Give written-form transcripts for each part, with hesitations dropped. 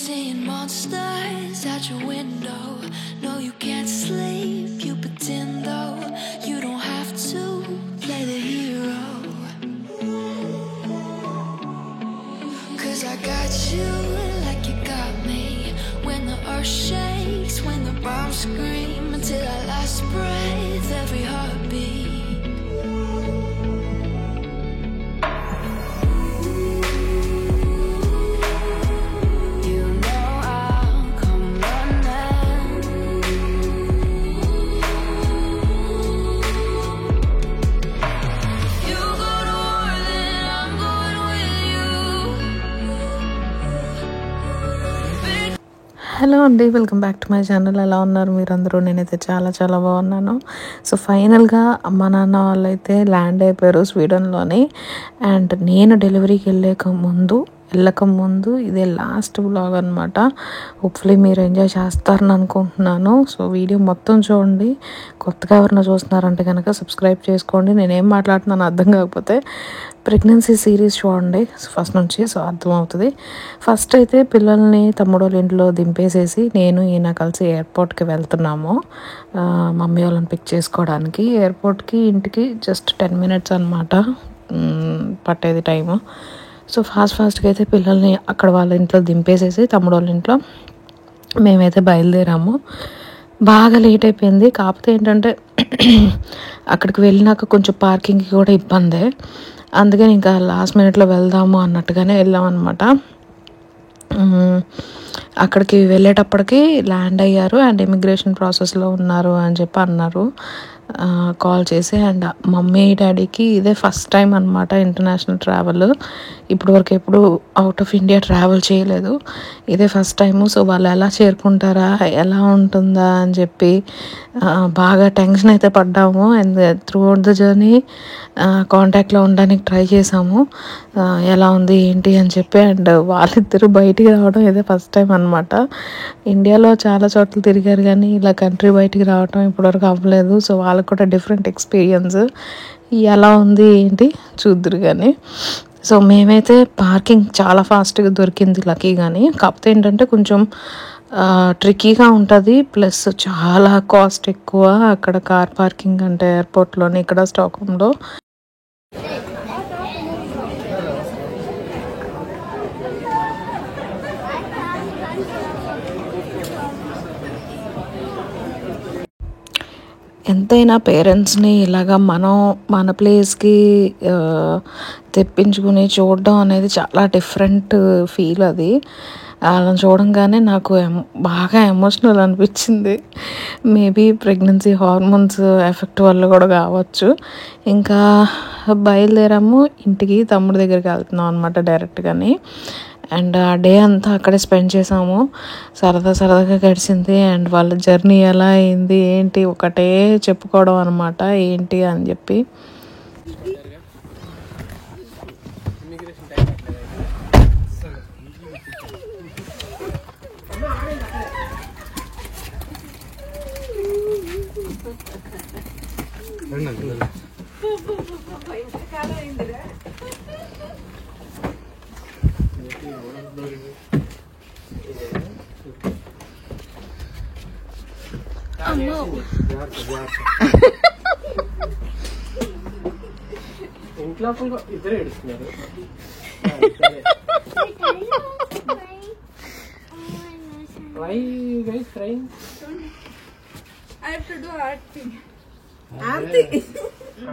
seeing monsters out your window. No, you can't sleep, you pretend though. You don't have to play the hero. 'Cause I got you like you got me. When the earth shakes, when the bombs scream, until our last breath, every heartbeat. Hello అండి, welcome back to my channel. ఎలా ఉన్నారు మీరందరూ? నేనైతే చాలా చాలా బాగున్నాను. So ఫైనల్గా అమ్మ నాన్న వాళ్ళైతే ల్యాండ్ అయిపోయారు స్వీడన్లోని. అండ్ నేను డెలివరీకి వెళ్ళక ముందు ఇదే లాస్ట్ వ్లాగ్ అనమాట. హోప్ఫుల్లీ మీరు ఎంజాయ్ చేస్తారని అనుకుంటున్నాను. సో వీడియో మొత్తం చూడండి. కొత్తగా ఎవరైనా చూస్తున్నారంటే కనుక సబ్స్క్రైబ్ చేసుకోండి. నేనేం మాట్లాడుతున్నాను అర్థం కాకపోతే ప్రెగ్నెన్సీ సిరీస్ చూడండి ఫస్ట్ నుంచి, సో అర్థమవుతుంది. ఫస్ట్ అయితే పిల్లల్ని తమ్ముడు వాళ్ళ ఇంట్లో దింపేసేసి నేను ఈయన కలిసి ఎయిర్పోర్ట్కి వెళ్తున్నాము. మమ్మీ వాళ్ళని పిక్ చేసుకోవడానికి. ఎయిర్పోర్ట్కి ఇంటికి జస్ట్ 10 minutes అనమాట పట్టేది టైము. సో ఫాస్ట్గా అయితే పిల్లల్ని అక్కడ వాళ్ళ ఇంట్లో దింపేసేసి తమ్ముడు వాళ్ళ ఇంట్లో మేమైతే బయలుదేరాము. బాగా లేట్ అయిపోయింది. కాకపోతే ఏంటంటే అక్కడికి వెళ్ళినాక కొంచెం పార్కింగ్కి కూడా ఇబ్బందే. అందుకని ఇంకా లాస్ట్ మినిట్లో వెళ్దాము అన్నట్టుగానే వెళ్ళామన్నమాట. అక్కడికి వెళ్ళేటప్పటికి ల్యాండ్ అయ్యారు అండ్ ఇమిగ్రేషన్ ప్రాసెస్లో ఉన్నారు అని చెప్పి అన్నారు కాల్ చేసి. అండ్ మమ్మీ డాడీకి ఇదే ఫస్ట్ టైం అనమాట ఇంటర్నేషనల్ ట్రావెల్. ఇప్పుడు వరకు ఎప్పుడు అవుట్ ఆఫ్ ఇండియా ట్రావెల్ చేయలేదు, ఇదే ఫస్ట్ టైము. సో వాళ్ళు ఎలా చేరుకుంటారా, ఎలా ఉంటుందా అని చెప్పి బాగా టెన్షన్ అయితే పడ్డాము. And through out the journey కాంటాక్ట్లో ఉండడానికి ట్రై చేసాము, ఎలా ఉంది ఏంటి అని చెప్పి. అండ్ వాళ్ళిద్దరూ బయటికి రావడం ఇదే ఫస్ట్ టైం అనమాట. ఇండియాలో చాలా చోట్ల తిరిగారు కానీ ఇలా కంట్రీ బయటికి రావడం ఇప్పటివరకు అవ్వలేదు. సో వాళ్ళకు కూడా డిఫరెంట్ ఎక్స్పీరియన్స్. ఎలా ఉంది ఏంటి చూద్దురు కానీ. సో మేమైతే పార్కింగ్ చాలా ఫాస్ట్గా దొరికింది లక్కీ. కానీ కాకపోతే ఏంటంటే కొంచెం ట్రిక్కీగా ఉంటుంది, ప్లస్ చాలా కాస్ట్ ఎక్కువ అక్కడ కార్ పార్కింగ్ అంటే ఎయిర్పోర్ట్లోని, ఇక్కడ స్టాక్హోమ్లో. ఎంతైనా పేరెంట్స్ని ఇలాగా మన ప్లేస్కి తెప్పించుకుని చూడడం అనేది చాలా డిఫరెంట్ ఫీల్. అది అలా చూడంగానే నాకు బాగా ఎమోషనల్ అనిపించింది. మేబీ ప్రెగ్నెన్సీ హార్మోన్స్ ఎఫెక్ట్ వల్ల కూడా కావచ్చు. ఇంకా బయలుదేరాము ఇంటికి, తమ్ముడి దగ్గరికి వెళ్తున్నాం అనమాట డైరెక్ట్గాని. అండ్ ఆ డే అంతా అక్కడే స్పెండ్ చేసాము. సరదాగా గడిచింది. అండ్ వాళ్ళ జర్నీ ఎలా అయింది ఏంటి ఒకటే చెప్పుకోవడం అనమాట, ఏంటి అని చెప్పి. ఇంట్లో ఇద్దరు ఏడుస్తున్నారు. Why you guys crying? I have to do acting.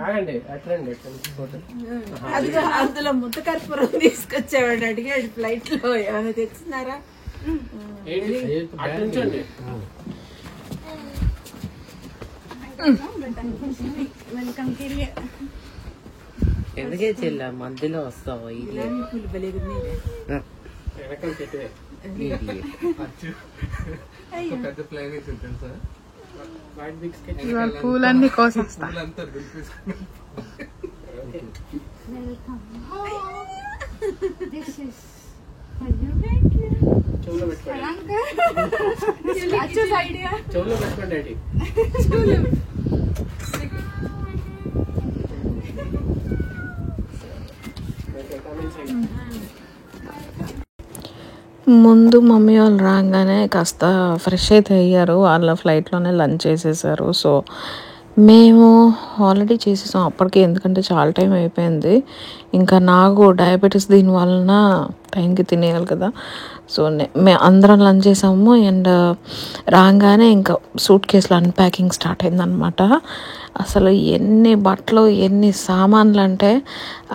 ఆగండి అట్లండి. అందులో ముద్ద కర్పూరం తీసుకొచ్చేవాడు, అడిగాడు ఫ్లైట్ లో ఏమైనా తెచ్చినారా. అట్లండి. వెల్కమ్ కిరియా. ఎందుకే చెల్లా మధ్యలో వస్తావు? వెనకాల చెట్టువే పెద్ద ప్లాన్ వేసింది తెలుసా? పూలన్నీ కోసేస్తా. చెవులో పెట్టుకోండి. చెవులో పెట్టుకోండి. ముందు మమ్మీ వాళ్ళు రాగానే కాస్త ఫ్రెష్ అయితే అయ్యారు. వాళ్ళ ఫ్లైట్లోనే లంచ్ చేసేసారు. సో మేము ఆల్రెడీ చేసేసాం అప్పటికి, ఎందుకంటే చాలా టైం అయిపోయింది. ఇంకా నాకు డయాబెటీస్ దీని వలన టైంకి తినేయాలి కదా. సో మేము అందరం లంచ్ చేసాము. అండ్ రాగానే ఇంకా సూట్ కేసులో అన్ప్యాకింగ్ స్టార్ట్ అయిందనమాట. అసలు ఎన్ని బట్టలు ఎన్ని సామాన్లు అంటే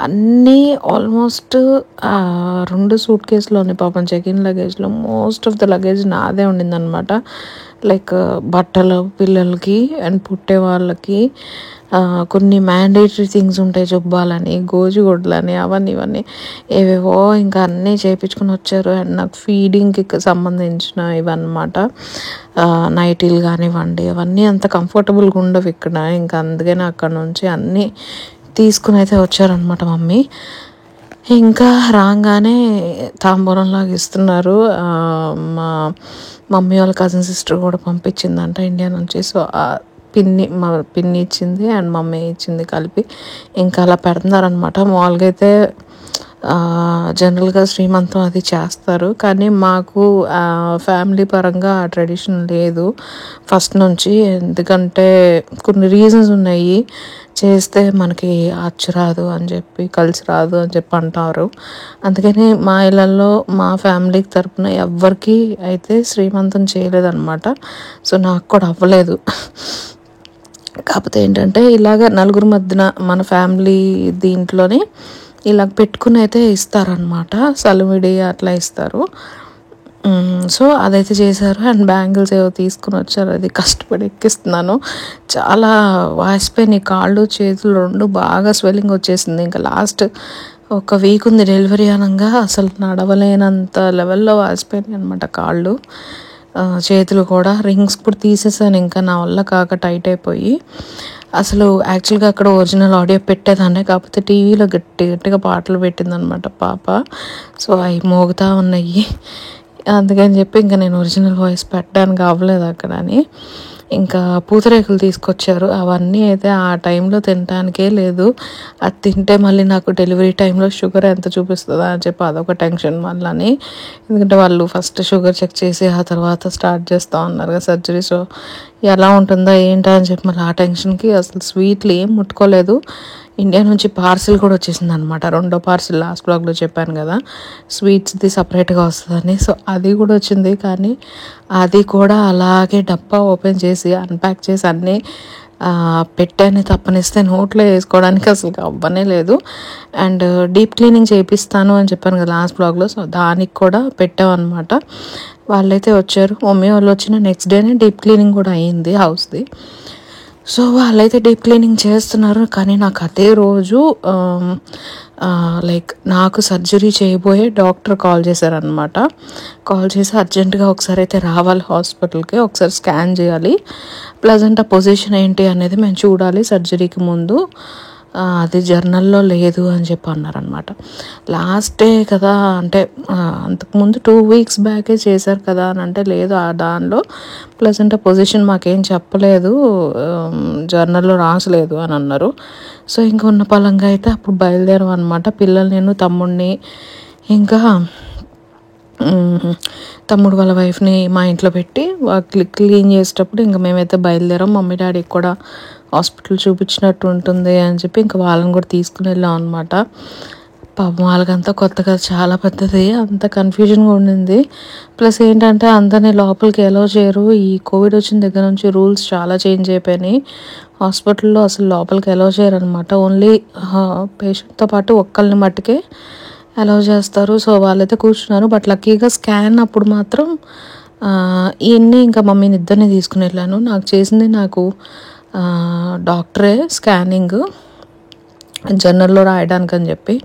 అన్నీ ఆల్మోస్ట్ 2 సూట్ కేసులోని పాపం చెకిన్ లగేజ్లో మోస్ట్ ఆఫ్ ద లగేజ్ నాదే ఉండిందనమాట. లైక్ బట్టలు పిల్లలకి అండ్ పుట్టే వాళ్ళకి, కొన్ని మ్యాండేటరీ థింగ్స్ ఉంటాయి, జుబ్బాలని గోజుగుడ్లని అవన్నీ ఇవన్నీ ఏవేవో ఇంకా అన్నీ చేయించుకుని వచ్చారు. అండ్ నాకు ఫీడింగ్కి సంబంధించిన ఇవన్నమాట, నైటీలు కానివ్వండి అవన్నీ అంత కంఫర్టబుల్గా ఉండవు ఇక్కడ. ఇంకా అందుకని అక్కడ నుంచి అన్నీ తీసుకుని అయితే వచ్చారనమాట మమ్మీ. ఇంకా రాగానే తాంబూలంలాగా ఇస్తున్నారు. మా మమ్మీ వాళ్ళ కజిన్ సిస్టర్ కూడా పంపించిందంట ఇండియా నుంచి. సో మా పిన్ని ఇచ్చింది అండ్ మమ్మీ ఇచ్చింది కలిపి ఇంకా అలా పెడుతున్నారనమాట. మామూలుగా అయితే జనరల్గా శ్రీమంతం అది చేస్తారు, కానీ మాకు ఫ్యామిలీ పరంగా ఆ ట్రెడిషన్ లేదు ఫస్ట్ నుంచి. ఎందుకంటే కొన్ని రీజన్స్ ఉన్నాయి, చేస్తే మనకి అచ్చు రాదు అని చెప్పి, కలిసి రాదు అని చెప్పి అంటారు. అందుకని మా ఇళ్ళల్లో మా ఫ్యామిలీ తరపున ఎవ్వరికి అయితే శ్రీమంతం చేయలేదన్నమాట. సో నాకు కూడా అవ్వలేదు. కాకపోతే ఏంటంటే ఇలాగ నలుగురు మధ్యన మన ఫ్యామిలీ దీంట్లోనే ఇలా పెట్టుకుని అయితే ఇస్తారనమాట, సలివిడి అట్లా ఇస్తారు. సో అదైతే చేశారు. అండ్ బ్యాంగిల్స్ ఏవో తీసుకుని వచ్చారు, అది కష్టపడి ఎక్కిస్తున్నాను. చాలా వాసిపోయినాయి కాళ్ళు చేతులు రెండు, బాగా స్వెల్లింగ్ వచ్చేసింది. ఇంకా లాస్ట్ ఒక వీక్ ఉంది డెలివరీ అనగా అసలు నడవలేనంత లెవెల్లో వాసిపోయినాయి అనమాట కాళ్ళు, చేతులు కూడా. రింగ్స్ కూడా తీసేసాను ఇంకా నా వల్ల కాక టైట్ అయిపోయి. అసలు యాక్చువల్గా అక్కడ ఒరిజినల్ ఆడియో పెట్టేదాన్ని, కాకపోతే టీవీలో గట్టిగా పాటలు పెట్టిందనమాట పాప. సో అవి మోగుతూ ఉన్నాయి. అందుకని చెప్పి ఇంకా నేను ఒరిజినల్ వాయిస్ పెట్టడానికి అవ్వలేదు అక్కడ అని. ఇంకా పూతరేకులు తీసుకొచ్చారు. అవన్నీ అయితే ఆ టైంలో తినడానికే లేదు. అది తింటే మళ్ళీ నాకు డెలివరీ టైంలో షుగర్ ఎంత చూపిస్తుందా అని చెప్పి అదొక టెన్షన్ మళ్ళీ. ఎందుకంటే వాళ్ళు ఫస్ట్ షుగర్ చెక్ చేసి ఆ తర్వాత స్టార్ట్ చేస్తూ ఉన్నారు కదా సర్జరీ. సో ఎలా ఉంటుందో ఏంటో అని చెప్పి మళ్ళీ ఆ టెన్షన్కి అసలు స్వీట్లు ఏం ముట్టుకోలేదు. ఇండియా నుంచి పార్సిల్ కూడా వచ్చేసింది అనమాట, 2వ పార్సిల్. లాస్ట్ బ్లాగ్లో చెప్పాను కదా స్వీట్స్ది సపరేట్గా వస్తుందని. సో అది కూడా వచ్చింది, కానీ అది కూడా అలాగే డబ్బా ఓపెన్ చేసి అన్ప్యాక్ చేసి అన్నీ పెట్టాను. తప్పనిస్తే నోట్లో వేసుకోవడానికి అసలు అవ్వనే లేదు. అండ్ డీప్ క్లీనింగ్ చేయిస్తాను అని చెప్పాను కదా లాస్ట్ బ్లాగ్లో. సో దానికి కూడా పెట్టామన్నమాట. వాళ్ళైతే వచ్చారు, మమ్మీ వాళ్ళు వచ్చిన నెక్స్ట్ డేనే డీప్ క్లీనింగ్ కూడా అయ్యింది హౌస్ది. సో వాళ్ళైతే డీప్ క్లీనింగ్ చేస్తున్నారు. కానీ నాకు అదే రోజు లైక్ నాకు సర్జరీ చేయబోయే డాక్టర్ కాల్ చేశారనమాట. కాల్ చేసి అర్జెంటుగా ఒకసారి అయితే రావాలి హాస్పిటల్కి, ఒకసారి స్కాన్ చేయాలి, ప్లజెంటా పొజిషన్ ఏంటి అనేది మేము చూడాలి సర్జరీకి ముందు, అది జర్నల్లో లేదు అని చెప్పి అన్నారనమాట. లాస్ట్ డే కదా, అంటే అంతకుముందు 2 weeks బ్యాకే చేశారు కదా అని అంటే, లేదు దానిలో ప్లజెంటా పొజిషన్ మాకేం చెప్పలేదు, జర్నల్లో రాసలేదు అని అన్నారు. సో ఇంకా ఉన్న పలంగా అయితే అప్పుడు బయలుదేరాం అనమాట. పిల్లలు, నేను, తమ్ముడిని, ఇంకా తమ్ముడు వాళ్ళ వైఫ్ని మా ఇంట్లో పెట్టి క్లీన్ చేసేటప్పుడు ఇంకా మేమైతే బయలుదేరాం. మమ్మీ డాడీకి కూడా హాస్పిటల్ చూపించినట్టు ఉంటుంది అని చెప్పి ఇంకా వాళ్ళని కూడా తీసుకుని వెళ్ళాం అనమాట. పాపం వాళ్ళకంతా కొత్తగా చాలా పెద్దది, అంత కన్ఫ్యూజన్గా ఉండింది. ప్లస్ ఏంటంటే అందరినీ లోపలికి ఎలో చేయరు. ఈ కోవిడ్ వచ్చిన దగ్గర నుంచి రూల్స్ చాలా చేంజ్ అయిపోయినాయి. హాస్పిటల్లో అసలు లోపలికి ఎలో చేయరు అనమాట. ఓన్లీ పేషెంట్తో పాటు ఒక్కరిని మట్టుకే అలౌ చేస్తారు. సో వాళ్ళైతే కూర్చున్నారు. బట్ లక్కీగా స్కాన్ అప్పుడు మాత్రం ఈయన్ని ఇంకా మమ్మీని ఇద్దరిని తీసుకుని వెళ్ళాను. నాకు చేసింది నాకు డాక్టరే స్కానింగ్ జర్నల్లో రాయడానికి అని చెప్పి.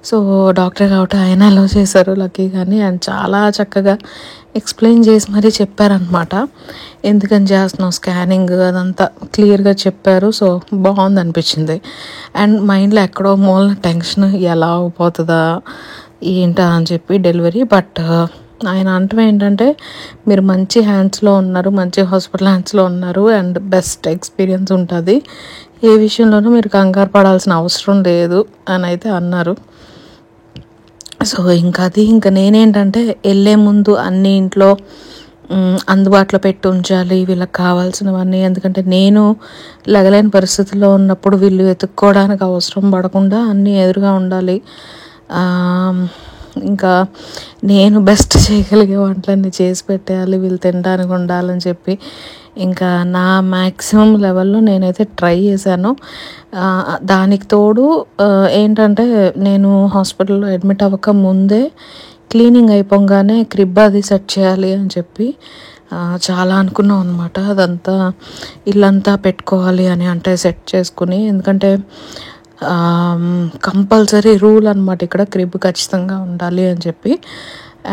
సో డాక్టర్ కాబట్టి ఆయన అలౌ చేశారు లక్కీగాని. అండ్ చాలా చక్కగా ఎక్స్ప్లెయిన్ చేసి మరీ చెప్పారనమాట, ఎందుకని చేస్తున్నావు స్కానింగ్ అదంతా క్లియర్గా చెప్పారు. సో బాగుంది అనిపించింది. అండ్ మైండ్లో ఎక్కడో మూలన టెన్షన్, ఎలా అయిపోతుందా ఏంటా అని చెప్పి డెలివరీ. బట్ ఆయన అంటం ఏంటంటే, మీరు మంచి హ్యాండ్స్లో ఉన్నారు, మంచి హాస్పిటల్ హ్యాండ్స్లో ఉన్నారు, అండ్ బెస్ట్ ఎక్స్పీరియన్స్ ఉంటుంది, ఏ విషయంలోనూ మీరు కంగారు పడాల్సిన అవసరం లేదు అని అయితే అన్నారు. సో ఇంకా నేనేంటంటే వెళ్ళే ముందు అన్ని ఇంట్లో అందుబాటులో పెట్టి ఉంచాలి వీళ్ళకి కావాల్సినవన్నీ. ఎందుకంటే నేను లెగలేని పరిస్థితిలో ఉన్నప్పుడు వీళ్ళు వెతుక్కోవడానికి అవసరం పడకుండా అన్నీ ఎదురుగా ఉండాలి. ఇంకా నేను బెస్ట్ చేయగలిగే వంటలన్నీ చేసి పెట్టేయాలి, వీళ్ళు తినడానికి ఉండాలని చెప్పి ఇంకా నా మ్యాక్సిమం లెవెల్లో నేనైతే ట్రై చేశాను. దానికి తోడు ఏంటంటే నేను హాస్పిటల్లో అడ్మిట్ అవ్వక ముందే క్లీనింగ్ అయిపోగానే క్రిబ్ అది సెట్ చేయాలి అని చెప్పి చాలా అనుకున్నాం అనమాట. అదంతా ఇల్లంతా పెట్టుకోవాలి అని అంటే సెట్ చేసుకుని, ఎందుకంటే కంపల్సరీ రూల్ అనమాట ఇక్కడ క్రిబ్ ఖచ్చితంగా ఉండాలి అని చెప్పి.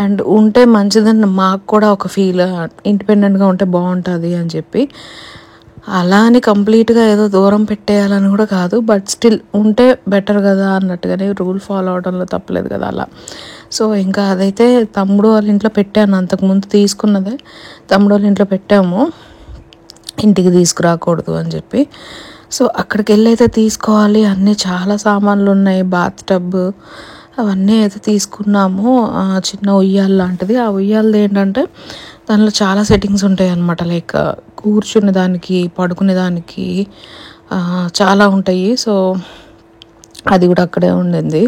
అండ్ ఉంటే మంచిదని మాకు కూడా ఒక ఫీల్, ఇండిపెండెంట్గా ఉంటే బాగుంటుంది అని చెప్పి. అలా అని కంప్లీట్గా ఏదో దూరం పెట్టేయాలని కూడా కాదు, బట్ స్టిల్ ఉంటే బెటర్ కదా అన్నట్టుగానే రూల్ ఫాలో అవడంలో తప్పలేదు కదా అలా. సో ఇంకా అదైతే తమ్ముడు వాళ్ళ ఇంట్లో పెట్టాను, అంతకుముందు తీసుకున్నదే తమ్ముడు వాళ్ళ ఇంట్లో పెట్టాము, ఇంటికి తీసుకురాకూడదు అని చెప్పి. సో అక్కడికి వెళ్ళి అయితే తీసుకోవాలి, అన్నీ చాలా సామాన్లు ఉన్నాయి, బాత్ టబ్ అవన్నీ అయితే తీసుకున్నాము. చిన్న ఉయ్యాల లాంటిది, ఆ ఉయ్యాలది ఏంటంటే దానిలో చాలా సెట్టింగ్స్ ఉంటాయి అన్నమాట, లైక్ కూర్చునే దానికి, పడుకునే దానికి చాలా ఉంటాయి. సో అది కూడా అక్కడే ఉండింది,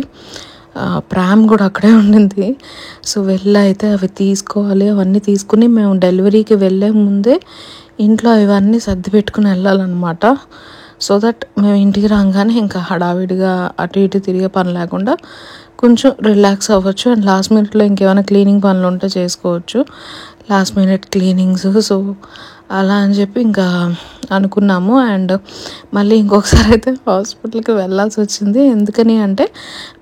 ప్రామ్ కూడా అక్కడే ఉండింది. సో అయితే అవి తీసుకోవాలి. అవన్నీ తీసుకుని మేము డెలివరీకి వెళ్ళే ముందే ఇంట్లో ఇవన్నీ సర్ది పెట్టుకుని వెళ్ళాలన్నమాట. సో దట్ మేము ఇంటికి రాగానే ఇంకా హడావిడిగా అటు ఇటు తిరిగే పని లేకుండా కొంచెం రిలాక్స్ అవ్వచ్చు. అండ్ లాస్ట్ మినిట్లో ఇంకేమైనా క్లీనింగ్ పనులు ఉంటే చేసుకోవచ్చు, లాస్ట్ మినిట్ క్లీనింగ్స్. సో అలా అని చెప్పి ఇంకా అనుకున్నాము. అండ్ మళ్ళీ ఇంకొకసారి అయితే హాస్పిటల్కి వెళ్ళాల్సి వచ్చింది. ఎందుకని అంటే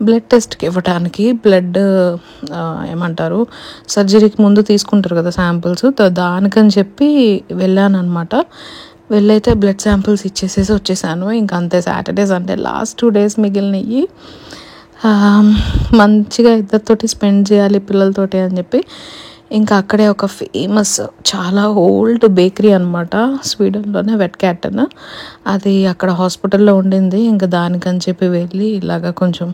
బ్లడ్ టెస్ట్కి ఇవ్వడానికి, బ్లడ్ ఏమంటారు సర్జరీకి ముందు తీసుకుంటారు కదా శాంపిల్స్, దానికని చెప్పి వెళ్ళాను అనమాట. వెళ్ళైతే బ్లడ్ శాంపిల్స్ ఇచ్చేసేసి వచ్చేసాను. ఇంకా అంతే, సాటర్డే సండే లాస్ట్ 2 days మిగిలినవి మంచిగా ఇద్దరితోటి స్పెండ్ చేయాలి పిల్లలతోటి అని చెప్పి ఇంకా అక్కడే ఒక ఫేమస్ చాలా ఓల్డ్ బేకరీ అనమాట స్వీడన్లోనే, వెట్ క్యాట్ అని, అది అక్కడ హాస్పిటల్లో ఉండింది. ఇంకా దానికని చెప్పి వెళ్ళి ఇలాగ కొంచెం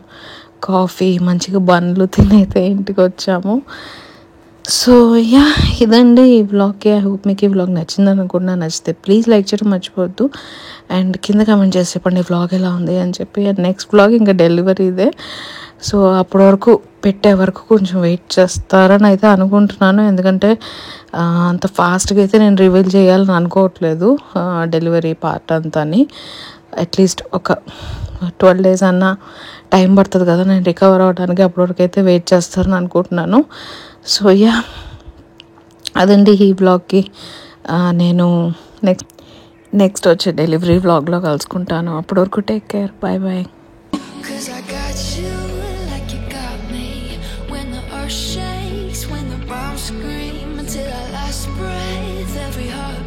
కాఫీ మంచిగా బండ్లు తినైతే ఇంటికి వచ్చాము. సో యా, ఇదండి ఈ వ్లాగ్కి. ఐ హోప్ మీకు ఈ వ్లాగ్ నచ్చిందని అనుకుంటున్నా. నచ్చితే ప్లీజ్ లైక్ చేయడం మర్చిపోవద్దు, అండ్ కింద కామెంట్ చేసి చెప్పండి ఈ వ్లాగ్ ఎలా ఉంది అని చెప్పి. అండ్ నెక్స్ట్ వ్లాగ్ ఇంకా డెలివరీదే. సో అప్పటి వరకు పెట్టే వరకు కొంచెం వెయిట్ చేస్తారని అయితే అనుకుంటున్నాను, ఎందుకంటే అంత ఫాస్ట్గా అయితే నేను రివీల్ చేయాలని అనుకోవట్లేదు డెలివరీ పార్ట్ అంతా అని. అట్లీస్ట్ ఒక 12 days అన్నా టైం పడుతుంది కదా నేను రికవర్ అవ్వడానికి, అప్పటి వరకు అయితే వెయిట్ చేస్తారని అనుకుంటున్నాను. సో యా, అదండి ఈ వ్లాగ్కి. నేను నెక్స్ట్ వచ్చే డెలివరీ వ్లాగ్లో కలుసుకుంటాను. అప్పటి వరకు take care, bye bye. 'Cause I got you like you got me. When the earth shakes, when the bombs scream, until our last breath, every heart